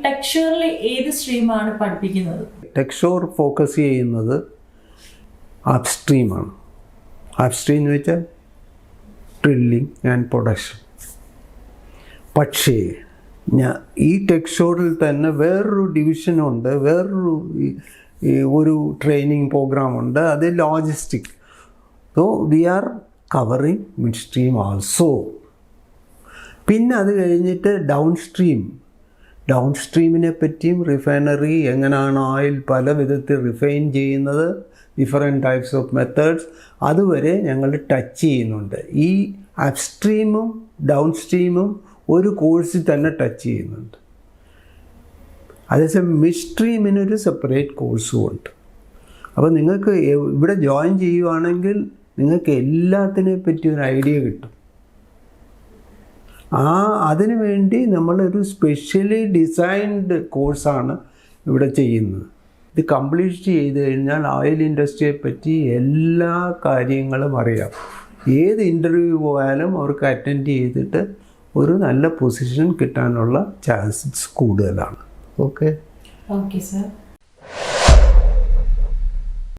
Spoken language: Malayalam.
ടെക്സ്ചറിൽ ഏത് സ്ട്രീമാണ് പഠിപ്പിക്കുന്നത്? ടെക്സ്ചർ ഫോക്കസ് ചെയ്യുന്നത് അപ്സ്ട്രീമാണ്. അപ്സ്ട്രീം എന്ന് വെച്ചാൽ ഡ്രില്ലിംഗ് ആൻഡ് പ്രൊഡക്ഷൻ. പക്ഷേ ഈ ടെക്സ്ചറിൽ തന്നെ വേറൊരു ഡിവിഷനുണ്ട്, ഒരു ട്രെയിനിങ് പ്രോഗ്രാമുണ്ട്, അത് logistic. So we are covering mid stream also. പിന്നെ അത് കഴിഞ്ഞിട്ട് ഡൗൺ സ്ട്രീമിനെ പറ്റിയും റിഫൈനറി എങ്ങനെയാണ് ഓയിൽ പല വിധത്തിൽ റിഫൈൻ ചെയ്യുന്നത്, ഡിഫറെൻറ്റ് ടൈപ്സ് ഓഫ് മെത്തേഡ്സ്, അതുവരെ ഞങ്ങൾ ടച്ച് ചെയ്യുന്നുണ്ട്. ഈ അപ്സ്ട്രീമും ഡൗൺ സ്ട്രീമും ഒരു കോഴ്സിൽ തന്നെ ടച്ച് ചെയ്യുന്നുണ്ട്. അതേസമയം മിഡ് സ്ട്രീമിനൊരു സെപ്പറേറ്റ് കോഴ്സും ഉണ്ട്. അപ്പോൾ നിങ്ങൾക്ക് ഇവിടെ ജോയിൻ ചെയ്യുവാണെങ്കിൽ നിങ്ങൾക്ക് എല്ലാത്തിനെ പറ്റി ഒരു ഐഡിയ കിട്ടും. അതിനു വേണ്ടി നമ്മളൊരു സ്പെഷ്യലി ഡിസൈൻഡ് കോഴ്സാണ് ഇവിടെ ചെയ്യുന്നത്. ഇത് കംപ്ലീറ്റ് ചെയ്ത് കഴിഞ്ഞാൽ ഓയിൽ ഇൻഡസ്ട്രിയെ പറ്റി എല്ലാ കാര്യങ്ങളും അറിയാം. ഏത് ഇൻ്റർവ്യൂ പോയാലും അവർക്ക് അറ്റൻഡ് ചെയ്തിട്ട് ഒരു നല്ല പൊസിഷൻ കിട്ടാനുള്ള ചാൻസസ് കൂടുതലാണ്. Okay okay sir.